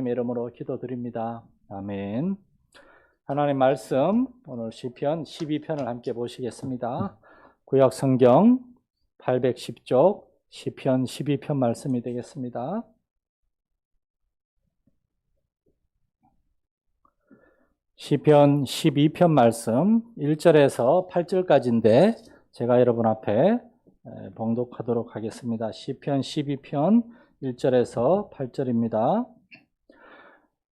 이름으로 기도드립니다. 아멘. 하나님 말씀 오늘 시편 12편을 함께 보시겠습니다. 구약 성경 810쪽 시편 12편 말씀이 되겠습니다. 시편 12편 말씀 1절에서 8절까지인데 제가 여러분 앞에 봉독하도록 하겠습니다. 시편 12편 1절에서 8절입니다.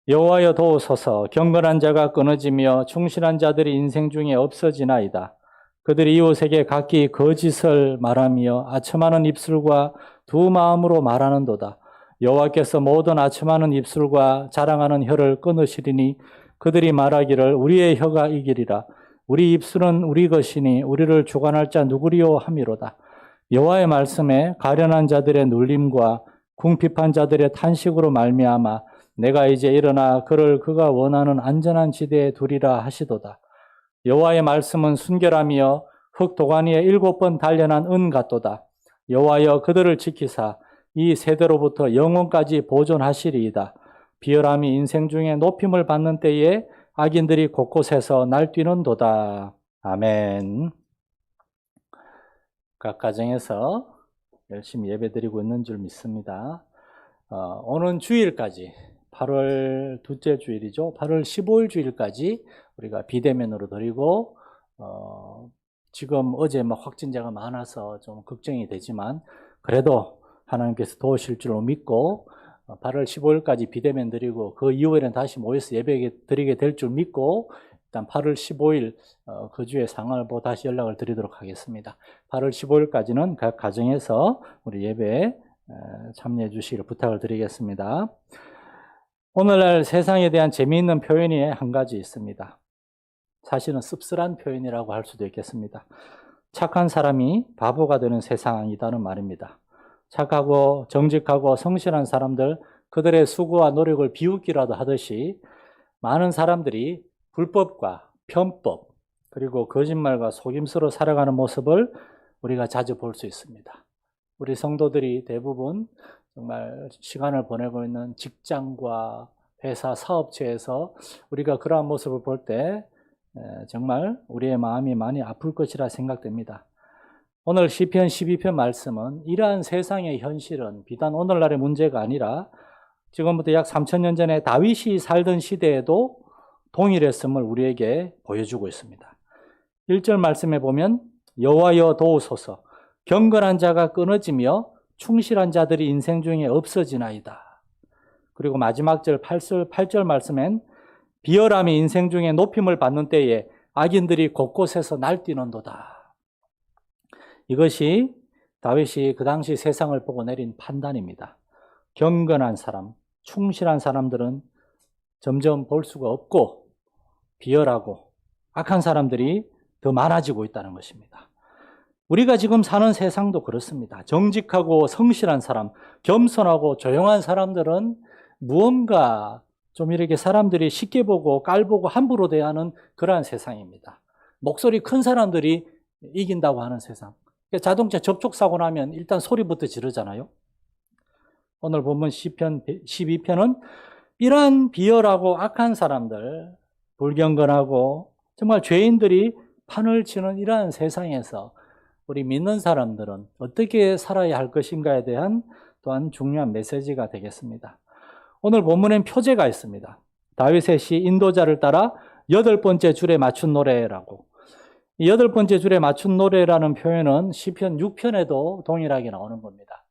여호와여 도우소서. 경건한 자가 끊어지며 충실한 자들이 인생 중에 없어지나이다. 그들이 이웃에게 각기 거짓을 말하며 아첨하는 입술과 두 마음으로 말하는도다. 여호와께서 모든 아첨하는 입술과 자랑하는 혀를 끊으시리니 그들이 말하기를 우리의 혀가 이기리라. 우리 입술은 우리 것이니 우리를 주관할 자 누구리요 함이로다. 여호와의 말씀에 가련한 자들의 눌림과 궁핍한 자들의 탄식으로 말미암아 내가 이제 일어나 그를 그가 원하는 안전한 지대에 두리라 하시도다. 여호와의 말씀은 순결하며 흙 도가니에 7번 단련한 은 같도다. 여호와여 그들을 지키사 이 세대로부터 영원까지 보존하시리이다. 비열함이 인생 중에 높임을 받는 때에 악인들이 곳곳에서 날뛰는도다. 아멘. 각 가정에서 열심히 예배드리고 있는 줄 믿습니다. 오는 주일까지 8월 둘째 주일이죠. 8월 15일 주일까지 우리가 비대면으로 드리고 지금 어제 막 확진자가 많아서 좀 걱정이 되지만 그래도 하나님께서 도우실 줄로 믿고 8월 15일까지 비대면 드리고 그 이후에는 다시 모여서 예배 드리게 될 줄 믿고 일단 8월 15일 그 주에 상황을 보고 다시 연락을 드리도록 하겠습니다. 8월 15일까지는 각 가정에서 우리 예배에 참여해 주시기를 부탁을 드리겠습니다. 오늘날 세상에 대한 재미있는 표현이 한 가지 있습니다. 사실은 씁쓸한 표현이라고 할 수도 있겠습니다. 착한 사람이 바보가 되는 세상이라는 말입니다. 착하고 정직하고 성실한 사람들, 그들의 수고와 노력을 비웃기라도 하듯이 많은 사람들이 불법과 편법, 그리고 거짓말과 속임수로 살아가는 모습을 우리가 자주 볼 수 있습니다. 우리 성도들이 대부분 정말 시간을 보내고 있는 직장과 회사, 사업체에서 우리가 그러한 모습을 볼 때 정말 우리의 마음이 많이 아플 것이라 생각됩니다. 오늘 시편 12편 말씀은 이러한 세상의 현실은 비단 오늘날의 문제가 아니라 지금부터 약 3000년 전에 다윗이 살던 시대에도 동일했음을 우리에게 보여주고 있습니다. 1절 말씀에 보면 여호와여 도우소서. 경건한 자가 끊어지며 충실한 자들이 인생 중에 없어지나이다. 그리고 마지막 절 8절 말씀엔 비열함이 인생 중에 높임을 받는 때에 악인들이 곳곳에서 날뛰는도다. 이것이 다윗이 그 당시 세상을 보고 내린 판단입니다. 경건한 사람, 충실한 사람들은 점점 볼 수가 없고 비열하고 악한 사람들이 더 많아지고 있다는 것입니다. 우리가 지금 사는 세상도 그렇습니다. 정직하고 성실한 사람, 겸손하고 조용한 사람들은 무언가 좀 이렇게 사람들이 쉽게 보고 깔보고 함부로 대하는 그러한 세상입니다. 목소리 큰 사람들이 이긴다고 하는 세상. 자동차 접촉사고 나면 일단 소리부터 지르잖아요. 오늘 본문 시편 12편은 이러한 비열하고 악한 사람들, 불경건하고 정말 죄인들이 판을 치는 이러한 세상에서 우리 믿는 사람들은 어떻게 살아야 할 것인가에 대한 또한 중요한 메시지가 되겠습니다. 오늘 본문엔 표제가 있습니다. 다윗의 시 인도자를 따라 8번째 줄에 맞춘 노래라고. 이 8번째 줄에 맞춘 노래라는 표현은 시편 6편에도 동일하게 나오는 겁니다.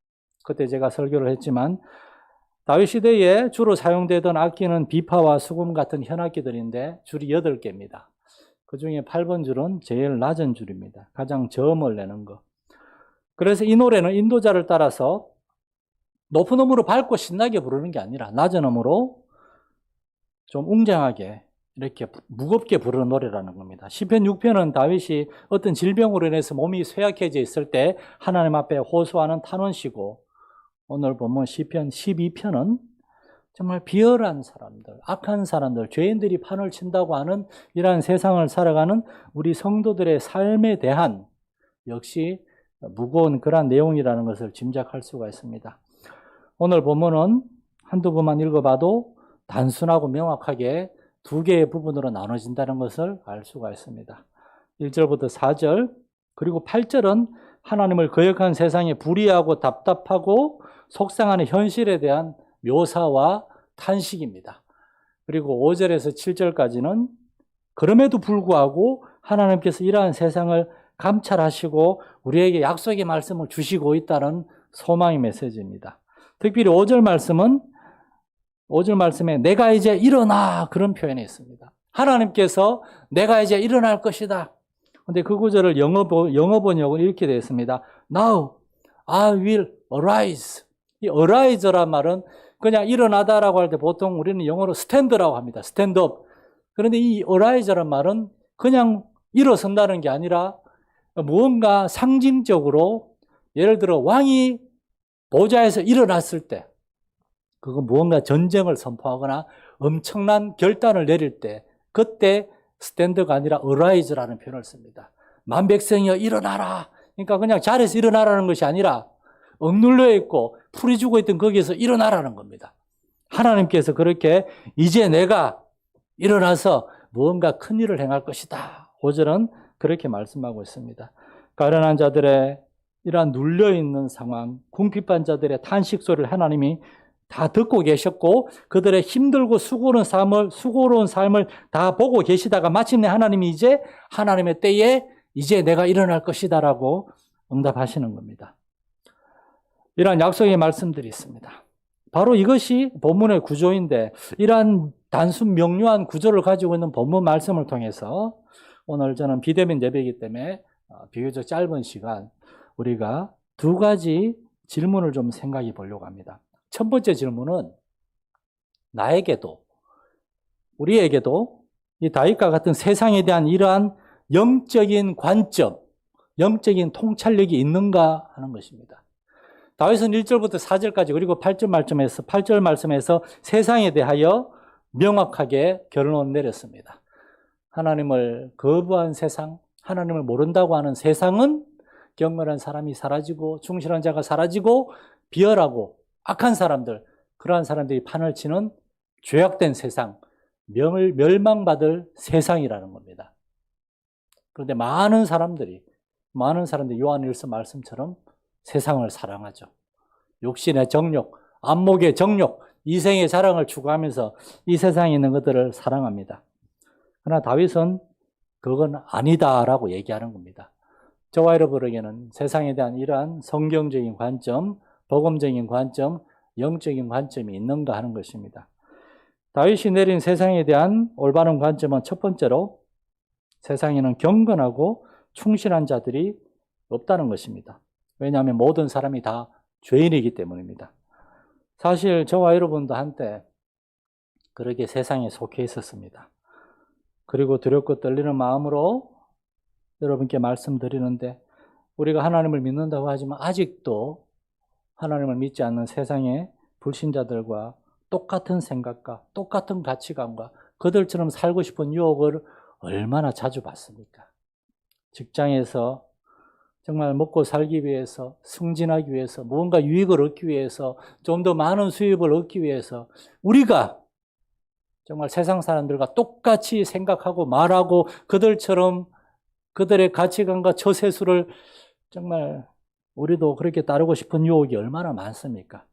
그때 제가 설교를 했지만 다윗 시대에 주로 사용되던 악기는 비파와 수금 같은 현악기들인데 줄이 8개입니다. 그 중에 8번 줄은 제일 낮은 줄입니다. 가장 저음을 내는 거. 그래서 이 노래는 인도자를 따라서 높은 음으로 밝고 신나게 부르는 게 아니라 낮은 음으로 좀 웅장하게 이렇게 무겁게 부르는 노래라는 겁니다. 시편 6편은 다윗이 어떤 질병으로 인해서 몸이 쇠약해져 있을 때 하나님 앞에 호소하는 탄원시고 오늘 보면 시편 12편은 정말 비열한 사람들, 악한 사람들, 죄인들이 판을 친다고 하는 이러한 세상을 살아가는 우리 성도들의 삶에 대한 역시 무거운 그러한 내용이라는 것을 짐작할 수가 있습니다. 오늘 본문은 한두 번만 읽어봐도 단순하고 명확하게 두 개의 부분으로 나눠진다는 것을 알 수가 있습니다. 1절부터 4절 그리고 8절은 하나님을 거역한 세상에 불의하고 답답하고 속상하는 현실에 대한 묘사와 탄식입니다. 그리고 5절에서 7절까지는 그럼에도 불구하고 하나님께서 이러한 세상을 감찰하시고 우리에게 약속의 말씀을 주시고 있다는 소망의 메시지입니다. 특별히 5절 말씀에 내가 이제 일어나 그런 표현이 있습니다. 하나님께서 내가 이제 일어날 것이다. 근데 그 구절을 영어 번역은 이렇게 되어 있습니다. Now I will arise. 이 arise란 말은 그냥 일어나다라고 할 때 보통 우리는 영어로 stand라고 합니다. stand up. 그런데 이 arise란 말은 그냥 일어선다는 게 아니라 무언가 상징적으로 예를 들어 왕이 보좌에서 일어났을 때 그건 무언가 전쟁을 선포하거나 엄청난 결단을 내릴 때 그때 스탠드가 아니라 arise라는 표현을 씁니다. 만백성이여 일어나라. 그러니까 그냥 자리에서 일어나라는 것이 아니라 억눌려 있고 풀이 죽어 있던 거기에서 일어나라는 겁니다. 하나님께서 그렇게 이제 내가 일어나서 무언가 큰 일을 행할 것이다. 5절은 그렇게 말씀하고 있습니다. 가련한 자들의 이러한 눌려있는 상황, 궁핍한 자들의 탄식 소리를 하나님이 다 듣고 계셨고 그들의 힘들고 수고로운 삶을 다 보고 계시다가 마침내 하나님이 이제 하나님의 때에 이제 내가 일어날 것이다라고 응답하시는 겁니다. 이러한 약속의 말씀들이 있습니다. 바로 이것이 본문의 구조인데 이러한 단순 명료한 구조를 가지고 있는 본문 말씀을 통해서 오늘 저는 비대면 예배이기 때문에 비교적 짧은 시간 우리가 두 가지 질문을 좀 생각해 보려고 합니다. 첫 번째 질문은 나에게도 우리에게도 이 다윗과 같은 세상에 대한 이러한 영적인 관점, 영적인 통찰력이 있는가 하는 것입니다. 다윗은 1절부터 4절까지 그리고 8절 말씀에서 세상에 대하여 명확하게 결론을 내렸습니다. 하나님을 거부한 세상, 하나님을 모른다고 하는 세상은 경건한 사람이 사라지고 충실한 자가 사라지고 비열하고 악한 사람들, 그러한 사람들이 판을 치는 죄악된 세상, 멸망받을 세상이라는 겁니다. 그런데 많은 사람들이 요한일서 말씀처럼 세상을 사랑하죠. 욕심의 정욕, 안목의 정욕, 이생의 자랑을 추구하면서 이 세상에 있는 것들을 사랑합니다. 그러나 다윗은 그건 아니다라고 얘기하는 겁니다. 저와 여러분에게는 세상에 대한 이러한 성경적인 관점, 복음적인 관점, 영적인 관점이 있는가 하는 것입니다. 다윗이 내린 세상에 대한 올바른 관점은 첫 번째로 세상에는 경건하고 충실한 자들이 없다는 것입니다. 왜냐하면 모든 사람이 다 죄인이기 때문입니다. 사실 저와 여러분도 한때 그렇게 세상에 속해 있었습니다. 그리고 두렵고 떨리는 마음으로 여러분께 말씀드리는데 우리가 하나님을 믿는다고 하지만 아직도 하나님을 믿지 않는 세상의 불신자들과 똑같은 생각과 똑같은 가치관과 그들처럼 살고 싶은 유혹을 얼마나 자주 받습니까? 직장에서 정말 먹고 살기 위해서, 승진하기 위해서, 무언가 유익을 얻기 위해서, 좀 더 많은 수입을 얻기 위해서 우리가 정말 세상 사람들과 똑같이 생각하고 말하고 그들처럼 그들의 가치관과 처세술을 정말 우리도 그렇게 따르고 싶은 유혹이 얼마나 많습니까?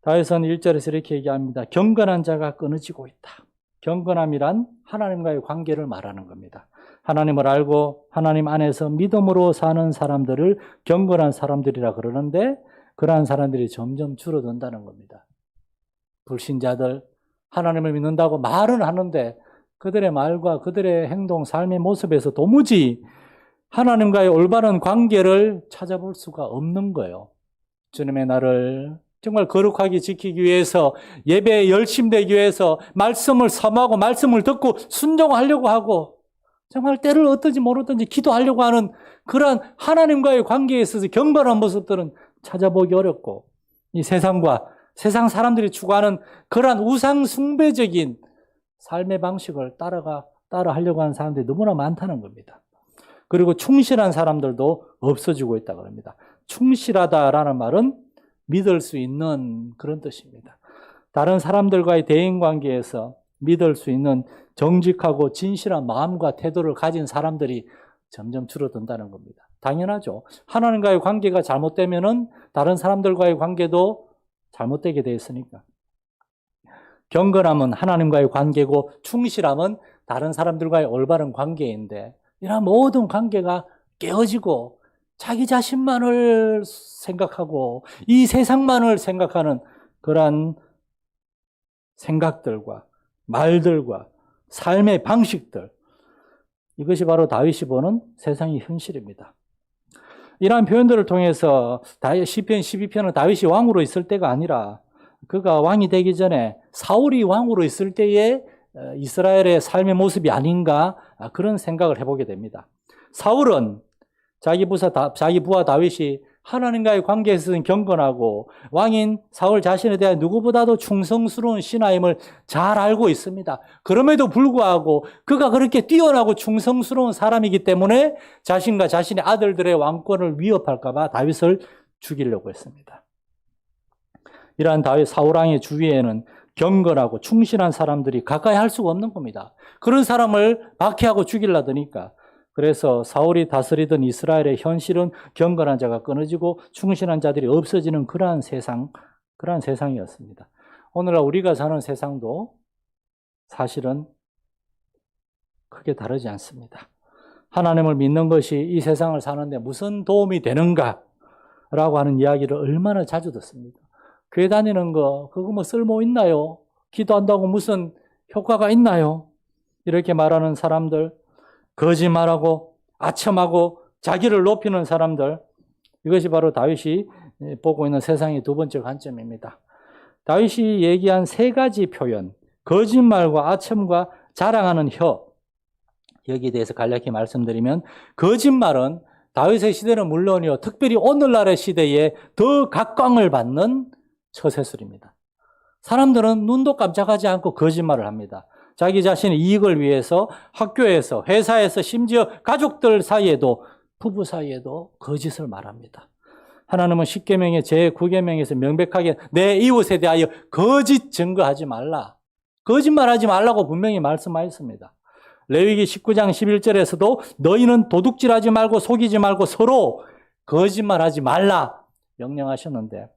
다윗은 1절에서 이렇게 얘기합니다. 경건한 자가 끊어지고 있다. 경건함이란 하나님과의 관계를 말하는 겁니다. 하나님을 알고 하나님 안에서 믿음으로 사는 사람들을 경건한 사람들이라 그러는데 그러한 사람들이 점점 줄어든다는 겁니다. 불신자들, 하나님을 믿는다고 말은 하는데 그들의 말과 그들의 행동, 삶의 모습에서 도무지 하나님과의 올바른 관계를 찾아볼 수가 없는 거예요. 주님의 날을 정말 거룩하게 지키기 위해서 예배에 열심되기 위해서 말씀을 사모하고 말씀을 듣고 순종하려고 하고 정말 때를 어떤지 모르든지 기도하려고 하는 그러한 하나님과의 관계에 있어서 경건한 모습들은 찾아보기 어렵고 이 세상과 세상 사람들이 추구하는 그러한 우상 숭배적인 삶의 방식을 따라 하려고 하는 사람들이 너무나 많다는 겁니다. 그리고 충실한 사람들도 없어지고 있다고 합니다. 충실하다라는 말은 믿을 수 있는 그런 뜻입니다. 다른 사람들과의 대인관계에서 믿을 수 있는 정직하고 진실한 마음과 태도를 가진 사람들이 점점 줄어든다는 겁니다. 당연하죠. 하나님과의 관계가 잘못되면은 다른 사람들과의 관계도 잘못되게 되어 있으니까. 경건함은 하나님과의 관계고 충실함은 다른 사람들과의 올바른 관계인데, 이런 모든 관계가 깨어지고 자기 자신만을 생각하고 이 세상만을 생각하는 그러한 생각들과 말들과 삶의 방식들, 이것이 바로 다윗이 보는 세상의 현실입니다. 이러한 표현들을 통해서 시편 12편은 다윗이 왕으로 있을 때가 아니라 그가 왕이 되기 전에 사울이 왕으로 있을 때의 이스라엘의 삶의 모습이 아닌가, 그런 생각을 해보게 됩니다. 사울은 자기 부하 다윗이 하나님과의 관계에서는 경건하고 왕인 사울 자신에 대한 누구보다도 충성스러운 신하임을 잘 알고 있습니다. 그럼에도 불구하고 그가 그렇게 뛰어나고 충성스러운 사람이기 때문에 자신과 자신의 아들들의 왕권을 위협할까 봐 다윗을 죽이려고 했습니다. 이러한 다윗 사울왕의 주위에는 경건하고 충실한 사람들이 가까이 할 수가 없는 겁니다. 그런 사람을 박해하고 죽이려드니까. 그래서 사울이 다스리던 이스라엘의 현실은 경건한 자가 끊어지고 충실한 자들이 없어지는 그러한 세상이었습니다. 오늘날 우리가 사는 세상도 사실은 크게 다르지 않습니다. 하나님을 믿는 것이 이 세상을 사는데 무슨 도움이 되는가라고 하는 이야기를 얼마나 자주 듣습니다. 교회 다니는 거 그거 뭐 쓸모 있나요? 기도한다고 무슨 효과가 있나요? 이렇게 말하는 사람들, 거짓말하고 아첨하고 자기를 높이는 사람들, 이것이 바로 다윗이 보고 있는 세상의 두 번째 관점입니다. 다윗이 얘기한 세 가지 표현, 거짓말과 아첨과 자랑하는 혀, 여기에 대해서 간략히 말씀드리면, 거짓말은 다윗의 시대는 물론이요, 특별히 오늘날의 시대에 더 각광을 받는 처세술입니다. 사람들은 눈도 깜짝하지 않고 거짓말을 합니다. 자기 자신의 이익을 위해서 학교에서, 회사에서, 심지어 가족들 사이에도, 부부 사이에도 거짓을 말합니다. 하나님은 10계명의 제9계명에서 명백하게 내 이웃에 대하여 거짓 증거하지 말라, 거짓말하지 말라고 분명히 말씀하였습니다. 레위기 19장 11절에서도 너희는 도둑질하지 말고 속이지 말고 서로 거짓말하지 말라 명령하셨는데,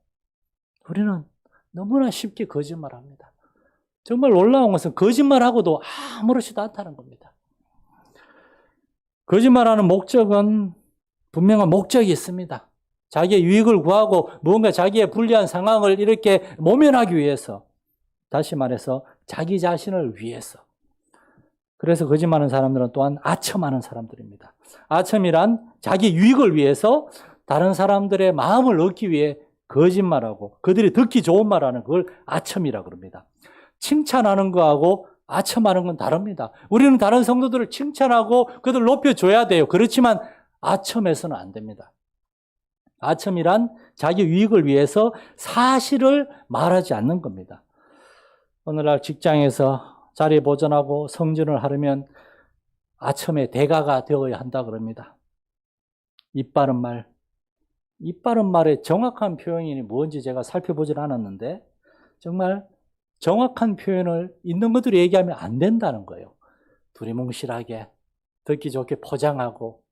우리는 너무나 쉽게 거짓말합니다. 정말 놀라운 것은 거짓말하고도 아무렇지도 않다는 겁니다. 거짓말하는 목적은 분명한 목적이 있습니다. 자기의 유익을 구하고 무언가 자기의 불리한 상황을 이렇게 모면하기 위해서, 다시 말해서 자기 자신을 위해서. 그래서 거짓말하는 사람들은 또한 아첨하는 사람들입니다. 아첨이란 자기 유익을 위해서 다른 사람들의 마음을 얻기 위해 거짓말하고 그들이 듣기 좋은 말하는 그걸 아첨이라고 그럽니다. 칭찬하는 거하고 아첨하는 건 다릅니다. 우리는 다른 성도들을 칭찬하고 그들 높여줘야 돼요. 그렇지만 아첨해서는 안 됩니다. 아첨이란 자기 유익을 위해서 사실을 말하지 않는 겁니다. 오늘날 직장에서 자리 보존하고 성진을 하려면 아첨의 대가가 되어야 한다 그럽니다. 이빠른 말의 정확한 표현이 뭔지 제가 살펴보질 않았는데, 정말 정확한 표현을 있는 것들을 얘기하면 안 된다는 거예요. 두리뭉실하게 듣기 좋게 포장하고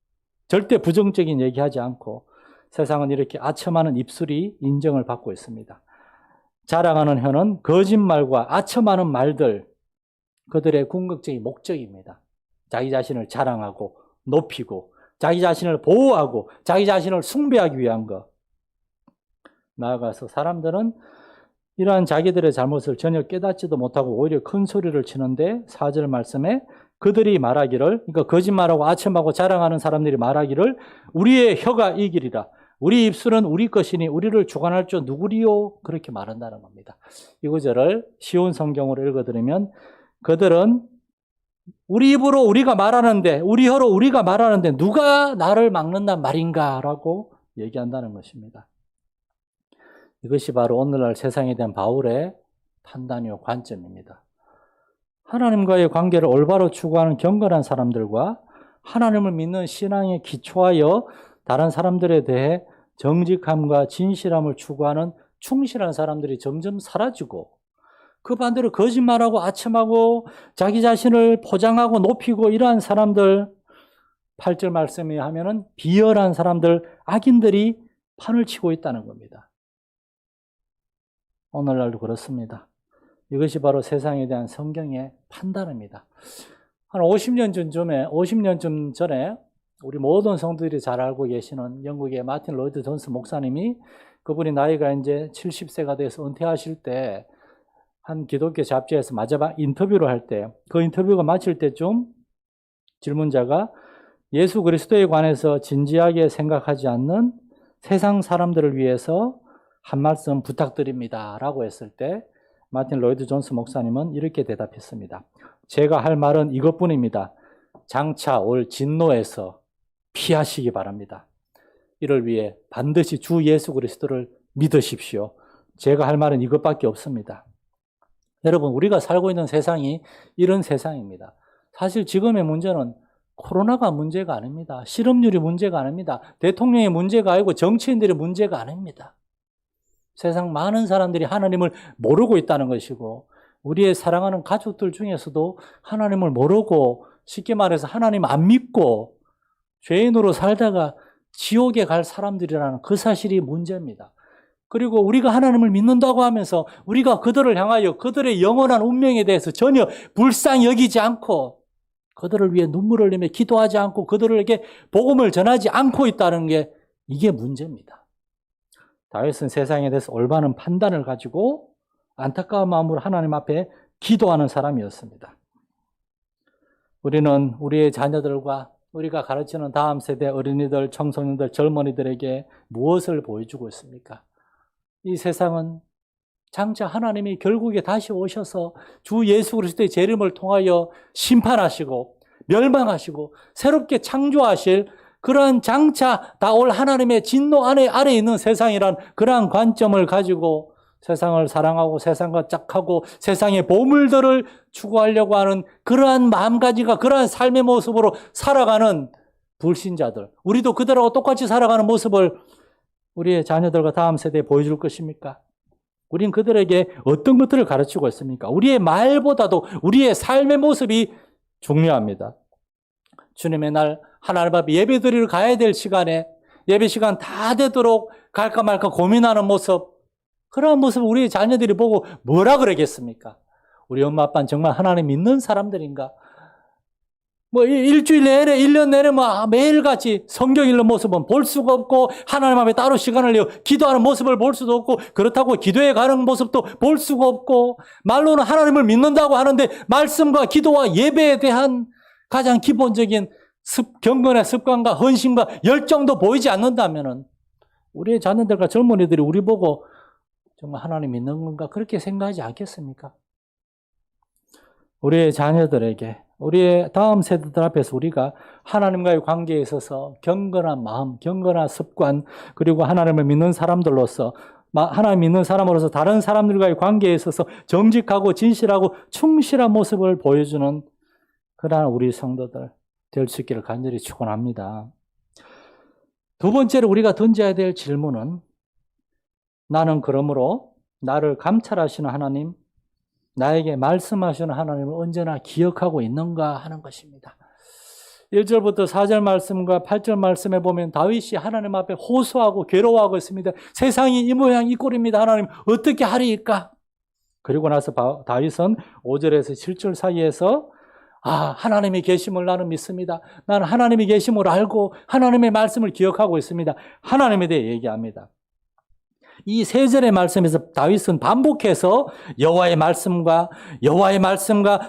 절대 부정적인 얘기하지 않고, 세상은 이렇게 아첨하는 입술이 인정을 받고 있습니다. 자랑하는 혀는 거짓말과 아첨하는 말들, 그들의 궁극적인 목적입니다. 자기 자신을 자랑하고 높이고 자기 자신을 보호하고 자기 자신을 숭배하기 위한 것. 나아가서 사람들은 이러한 자기들의 잘못을 전혀 깨닫지도 못하고 오히려 큰 소리를 치는데, 4절 말씀에 그들이 말하기를, 그러니까 거짓말하고 아첨하고 자랑하는 사람들이 말하기를 우리의 혀가 이기리라, 우리 입술은 우리 것이니 우리를 주관할 줄 누구리요? 그렇게 말한다는 겁니다. 이 구절을 쉬운 성경으로 읽어드리면, 그들은 우리 입으로 우리가 말하는데, 우리 혀로 우리가 말하는데 누가 나를 막는단 말인가? 라고 얘기한다는 것입니다. 이것이 바로 오늘날 세상에 대한 바울의 판단이요 관점입니다. 하나님과의 관계를 올바로 추구하는 경건한 사람들과 하나님을 믿는 신앙에 기초하여 다른 사람들에 대해 정직함과 진실함을 추구하는 충실한 사람들이 점점 사라지고, 그 반대로 거짓말하고 아첨하고 자기 자신을 포장하고 높이고 이러한 사람들, 8절 말씀에 하면은 비열한 사람들, 악인들이 판을 치고 있다는 겁니다. 오늘날도 그렇습니다. 이것이 바로 세상에 대한 성경의 판단입니다. 한 50년쯤 전에 우리 모든 성도들이 잘 알고 계시는 영국의 마틴 로이드 존스 목사님이, 그분이 나이가 이제 70세가 돼서 은퇴하실 때 한 기독교 잡지에서 마지막 인터뷰를 할 때, 그 인터뷰가 마칠 때쯤 질문자가 예수 그리스도에 관해서 진지하게 생각하지 않는 세상 사람들을 위해서 한 말씀 부탁드립니다 라고 했을 때 마틴 로이드 존스 목사님은 이렇게 대답했습니다. 제가 할 말은 이것뿐입니다. 장차 올 진노에서 피하시기 바랍니다. 이를 위해 반드시 주 예수 그리스도를 믿으십시오. 제가 할 말은 이것밖에 없습니다. 여러분, 우리가 살고 있는 세상이 이런 세상입니다. 사실 지금의 문제는 코로나가 문제가 아닙니다. 실업률이 문제가 아닙니다. 대통령의 문제가 아니고 정치인들의 문제가 아닙니다. 세상 많은 사람들이 하나님을 모르고 있다는 것이고, 우리의 사랑하는 가족들 중에서도 하나님을 모르고, 쉽게 말해서 하나님 안 믿고 죄인으로 살다가 지옥에 갈 사람들이라는 그 사실이 문제입니다. 그리고 우리가 하나님을 믿는다고 하면서 우리가 그들을 향하여 그들의 영원한 운명에 대해서 전혀 불쌍히 여기지 않고, 그들을 위해 눈물을 흘리며 기도하지 않고 그들에게 복음을 전하지 않고 있다는 게, 이게 문제입니다. 다윗은 세상에 대해서 올바른 판단을 가지고 안타까운 마음으로 하나님 앞에 기도하는 사람이었습니다. 우리는 우리의 자녀들과 우리가 가르치는 다음 세대 어린이들, 청소년들, 젊은이들에게 무엇을 보여주고 있습니까? 이 세상은 장차 하나님이 결국에 다시 오셔서 주 예수 그리스도의 재림을 통하여 심판하시고 멸망하시고 새롭게 창조하실 그러한 장차 다 올 하나님의 진노 아래 있는 세상이란 그러한 관점을 가지고 세상을 사랑하고 세상과 짝하고 세상의 보물들을 추구하려고 하는 그러한 마음가짐과 그러한 삶의 모습으로 살아가는 불신자들, 우리도 그들하고 똑같이 살아가는 모습을 우리의 자녀들과 다음 세대에 보여줄 것입니까? 우린 그들에게 어떤 것들을 가르치고 있습니까? 우리의 말보다도 우리의 삶의 모습이 중요합니다. 주님의 날 하나님 앞에 예배드리러 가야 될 시간에 예배 시간 다 되도록 갈까 말까 고민하는 모습, 그러한 모습을 우리의 자녀들이 보고 뭐라 그러겠습니까? 우리 엄마 아빠는 정말 하나님 믿는 사람들인가? 일주일 내내, 1년 내내 매일같이 성경 읽는 모습은 볼 수가 없고, 하나님 앞에 따로 시간을 내어 기도하는 모습을 볼 수도 없고, 그렇다고 기도에 가는 모습도 볼 수가 없고, 말로는 하나님을 믿는다고 하는데 말씀과 기도와 예배에 대한 가장 기본적인 경건의 습관과 헌신과 열정도 보이지 않는다면 우리의 자녀들과 젊은이들이 우리 보고 정말 하나님 믿는 건가 그렇게 생각하지 않겠습니까? 우리의 자녀들에게, 우리의 다음 세대들 앞에서 우리가 하나님과의 관계에 있어서 경건한 마음, 경건한 습관, 그리고 하나님을 믿는 사람들로서, 하나님 믿는 사람으로서 다른 사람들과의 관계에 있어서 정직하고 진실하고 충실한 모습을 보여주는 그러한 우리 성도들 될 수 있기를 간절히 축원합니다. 두 번째로 우리가 던져야 될 질문은, 나는 그러므로 나를 감찰하시는 하나님, 나에게 말씀하시는 하나님을 언제나 기억하고 있는가 하는 것입니다. 1절부터 4절 말씀과 8절 말씀에 보면 다윗이 하나님 앞에 호소하고 괴로워하고 있습니다. 세상이 이 모양 이 꼴입니다. 하나님 어떻게 하리이까? 그리고 나서 다윗은 5절에서 7절 사이에서 하나님이 계심을 나는 믿습니다. 나는 하나님이 계심을 알고 하나님의 말씀을 기억하고 있습니다. 하나님에 대해 얘기합니다. 이 세 절의 말씀에서 다윗은 반복해서 여호와의 말씀과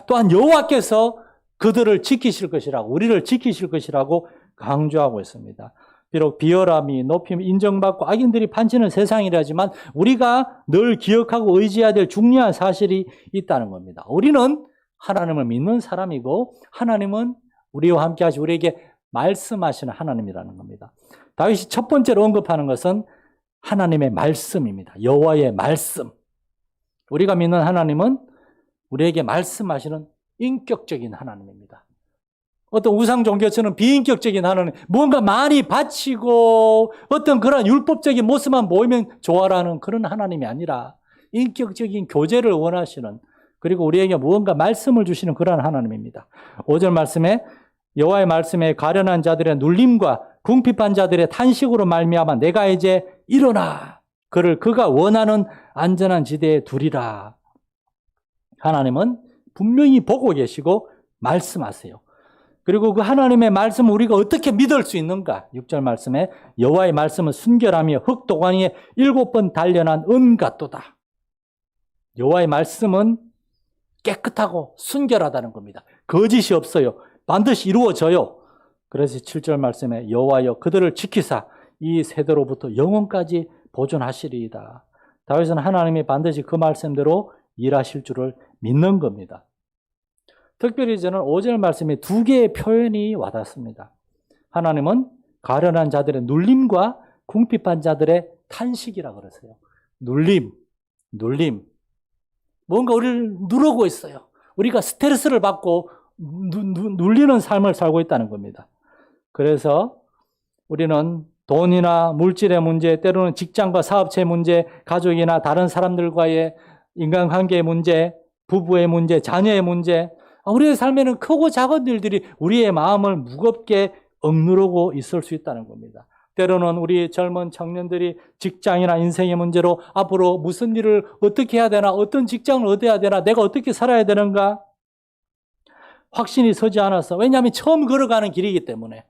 또한 여호와께서 그들을 지키실 것이라고, 우리를 지키실 것이라고 강조하고 있습니다. 비록 비열함이 높임 인정받고 악인들이 판치는 세상이라지만 우리가 늘 기억하고 의지해야 될 중요한 사실이 있다는 겁니다. 우리는 하나님을 믿는 사람이고 하나님은 우리와 함께 하시 우리에게 말씀하시는 하나님이라는 겁니다. 다윗이 첫 번째로 언급하는 것은 하나님의 말씀입니다. 여호와의 말씀. 우리가 믿는 하나님은 우리에게 말씀하시는 인격적인 하나님입니다. 어떤 우상 종교처럼 비인격적인 하나님, 뭔가 많이 바치고 어떤 그런 율법적인 모습만 보이면 좋아라는 그런 하나님이 아니라 인격적인 교제를 원하시는, 그리고 우리에게 무언가 말씀을 주시는 그러한 하나님입니다. 5절 말씀에 여호와의 말씀에 가련한 자들의 눌림과 궁핍한 자들의 탄식으로 말미암아 내가 이제 일어나 그가 원하는 안전한 지대에 두리라. 하나님은 분명히 보고 계시고 말씀하세요. 그리고 그 하나님의 말씀을 우리가 어떻게 믿을 수 있는가? 6절 말씀에 여호와의 말씀은 순결하며 흙도가니에 7번 단련한 은 같도다. 여호와의 말씀은 깨끗하고 순결하다는 겁니다. 거짓이 없어요. 반드시 이루어져요. 그래서 7절 말씀에 여호와여 그들을 지키사 이 세대로부터 영원까지 보존하시리이다. 다윗은 하나님이 반드시 그 말씀대로 일하실 줄을 믿는 겁니다. 특별히 저는 5절 말씀에 두 개의 표현이 와닿습니다. 하나님은 가련한 자들의 눌림과 궁핍한 자들의 탄식이라고 그러세요. 눌림. 뭔가 우리를 누르고 있어요. 우리가 스트레스를 받고 눌리는 삶을 살고 있다는 겁니다. 그래서 우리는 돈이나 물질의 문제, 때로는 직장과 사업체의 문제, 가족이나 다른 사람들과의 인간관계의 문제, 부부의 문제, 자녀의 문제, 우리의 삶에는 크고 작은 일들이 우리의 마음을 무겁게 억누르고 있을 수 있다는 겁니다. 때로는 우리 젊은 청년들이 직장이나 인생의 문제로 앞으로 무슨 일을 어떻게 해야 되나, 어떤 직장을 얻어야 되나, 내가 어떻게 살아야 되는가 확신이 서지 않아서, 왜냐하면 처음 걸어가는 길이기 때문에,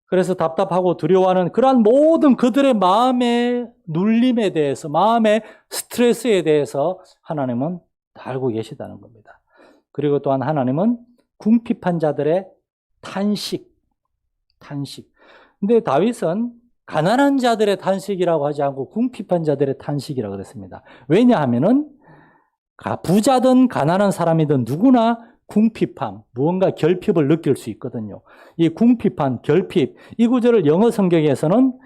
그래서 답답하고 두려워하는 그러한 모든 그들의 마음의 눌림에 대해서, 마음의 스트레스에 대해서 하나님은 다 알고 계시다는 겁니다. 그리고 또한 하나님은 궁핍한 자들의 탄식. 근데 다윗은 가난한 자들의 탄식이라고 하지 않고 궁핍한 자들의 탄식이라고 그랬습니다. 왜냐하면은 부자든 가난한 사람이든 누구나 궁핍함, 무언가 결핍을 느낄 수 있거든요. 이 궁핍한, 결핍, 이 구절을 영어 성경에서는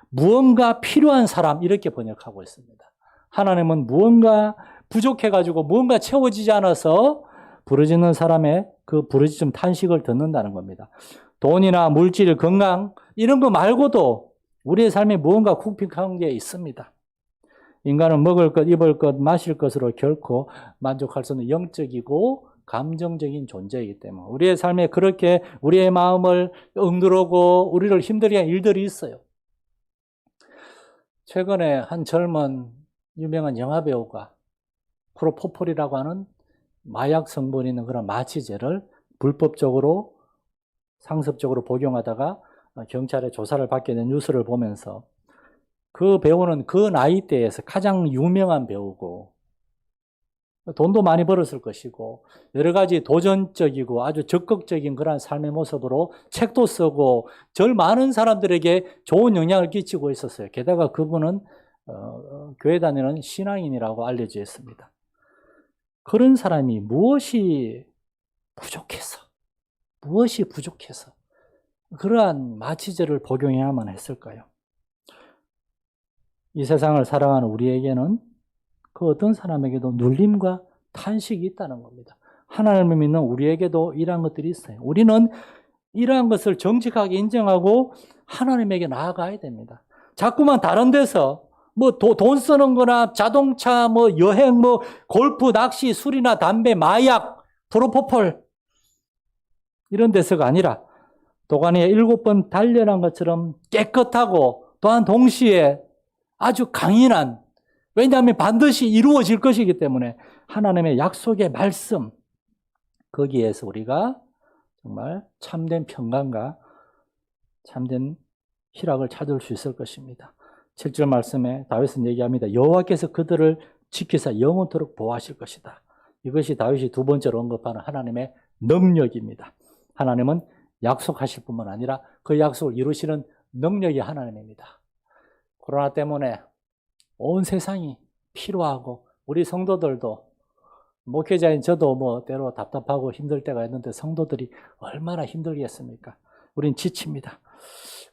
무언가 필요한 사람 이렇게 번역하고 있습니다. 하나님은 무언가 부족해가지고 무언가 채워지지 않아서 부르짖는 사람의 그 부르짖음 탄식을 듣는다는 겁니다. 돈이나 물질, 건강 이런 거 말고도 우리의 삶에 무언가 궁핍한 게 있습니다. 인간은 먹을 것, 입을 것, 마실 것으로 결코 만족할 수 없는 영적이고 감정적인 존재이기 때문에 우리의 삶에 그렇게 우리의 마음을 억누르고 우리를 힘들게 하는 일들이 있어요. 최근에 한 젊은 유명한 영화배우가 프로포폴이라고 하는 마약 성분이 있는 그런 마취제를 불법적으로 상습적으로 복용하다가 경찰의 조사를 받게 된 뉴스를 보면서 그 배우는 그 나이대에서 가장 유명한 배우고 돈도 많이 벌었을 것이고 여러 가지 도전적이고 아주 적극적인 그런 삶의 모습으로 책도 쓰고 절 많은 사람들에게 좋은 영향을 끼치고 있었어요. 게다가 그분은 교회 다니는 신앙인이라고 알려져 있습니다. 그런 사람이 무엇이 부족해서 그러한 마취제를 복용해야만 했을까요? 이 세상을 살아가는 우리에게는 그 어떤 사람에게도 눌림과 탄식이 있다는 겁니다. 하나님을 믿는 우리에게도 이러한 것들이 있어요. 우리는 이러한 것을 정직하게 인정하고 하나님에게 나아가야 됩니다. 자꾸만 다른 데서 돈 쓰는 거나 자동차, 여행, 골프, 낚시, 술이나 담배, 마약, 프로포폴 이런 데서가 아니라 도가니에 7번 단련한 것처럼 깨끗하고 또한 동시에 아주 강인한, 왜냐하면 반드시 이루어질 것이기 때문에 하나님의 약속의 말씀, 거기에서 우리가 정말 참된 평강과 참된 희락을 찾을 수 있을 것입니다. 7절 말씀에 다윗은 얘기합니다. 여호와께서 그들을 지키사 영원토록 보호하실 것이다. 이것이 다윗이 두 번째로 언급하는 하나님의 능력입니다. 하나님은 약속하실 뿐만 아니라 그 약속을 이루시는 능력이 하나님입니다. 코로나 때문에 온 세상이 피로하고 우리 성도들도 목회자인 저도 때로 답답하고 힘들 때가 있는데 성도들이 얼마나 힘들겠습니까? 우린 지칩니다.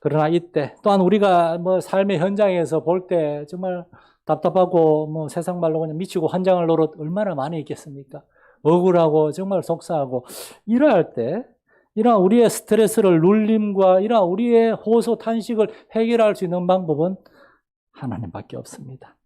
그러나 이때 또한 우리가 삶의 현장에서 볼 때 정말 답답하고 세상 말로 그냥 미치고 환장할 노릇 얼마나 많이 있겠습니까? 억울하고 정말 속상하고 이러할 때 이러한 우리의 스트레스를 눌림과 이러한 우리의 호소 탄식을 해결할 수 있는 방법은 하나님밖에 없습니다.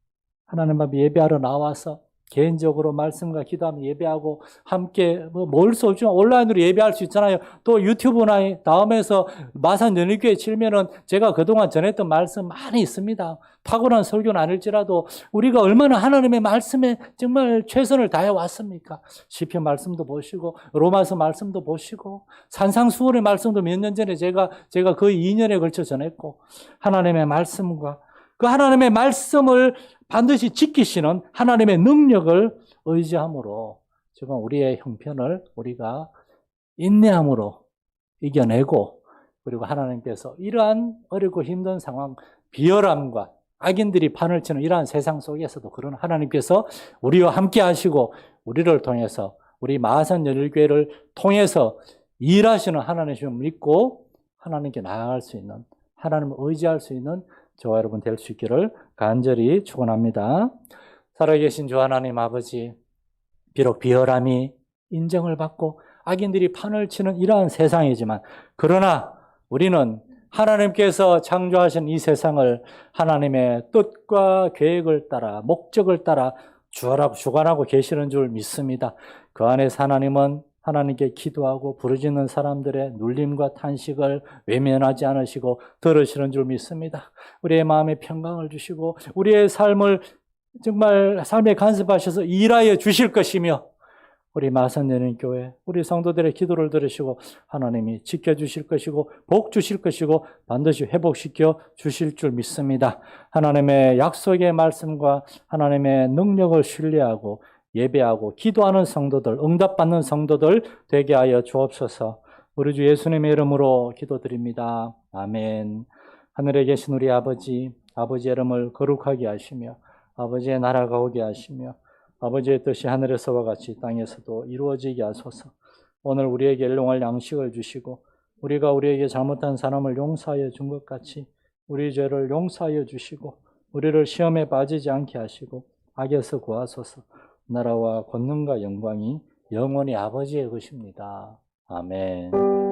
하나님 앞에 예배하러 나와서 개인적으로 말씀과 기도하며 예배하고 함께 뭘 소중한 온라인으로 예배할 수 있잖아요. 또 유튜브나 다음에서 마산 연희교회 치면은 제가 그동안 전했던 말씀 많이 있습니다. 탁월한 설교는 아닐지라도 우리가 얼마나 하나님의 말씀에 정말 최선을 다해 왔습니까? 시편 말씀도 보시고 로마서 말씀도 보시고 산상수훈의 말씀도 몇 년 전에 제가 거의 2년에 걸쳐 전했고 하나님의 말씀과 그 하나님의 말씀을 반드시 지키시는 하나님의 능력을 의지함으로 지금 우리의 형편을 우리가 인내함으로 이겨내고 그리고 하나님께서 이러한 어렵고 힘든 상황, 비열함과 악인들이 판을 치는 이러한 세상 속에서도 그런 하나님께서 우리와 함께 하시고 우리를 통해서 우리 마산 열교회를 통해서 일하시는 하나님을 믿고 하나님께 나아갈 수 있는 하나님을 의지할 수 있는 저와 여러분 될 수 있기를 간절히 축원합니다. 살아계신 주 하나님 아버지, 비록 비열함이 인정을 받고 악인들이 판을 치는 이러한 세상이지만 그러나 우리는 하나님께서 창조하신 이 세상을 하나님의 뜻과 계획을 따라 목적을 따라 주관하고 계시는 줄 믿습니다. 그 안에서 하나님은 하나님께 기도하고 부르짖는 사람들의 눌림과 탄식을 외면하지 않으시고 들으시는 줄 믿습니다. 우리의 마음에 평강을 주시고 우리의 삶을 정말 삶에 간섭하셔서 일하여 주실 것이며 우리 마산연인교회 우리 성도들의 기도를 들으시고 하나님이 지켜주실 것이고 복 주실 것이고 반드시 회복시켜 주실 줄 믿습니다. 하나님의 약속의 말씀과 하나님의 능력을 신뢰하고 예배하고 기도하는 성도들, 응답받는 성도들 되게 하여 주옵소서. 우리 주 예수님의 이름으로 기도드립니다. 아멘. 하늘에 계신 우리 아버지, 아버지의 이름을 거룩하게 하시며 아버지의 나라가 오게 하시며 아버지의 뜻이 하늘에서와 같이 땅에서도 이루어지게 하소서. 오늘 우리에게 일용할 양식을 주시고 우리가 우리에게 잘못한 사람을 용서하여 준 것 같이 우리 죄를 용서하여 주시고 우리를 시험에 빠지지 않게 하시고 악에서 구하소서. 나라와 권능과 영광이 영원히 아버지의 것입니다. 아멘.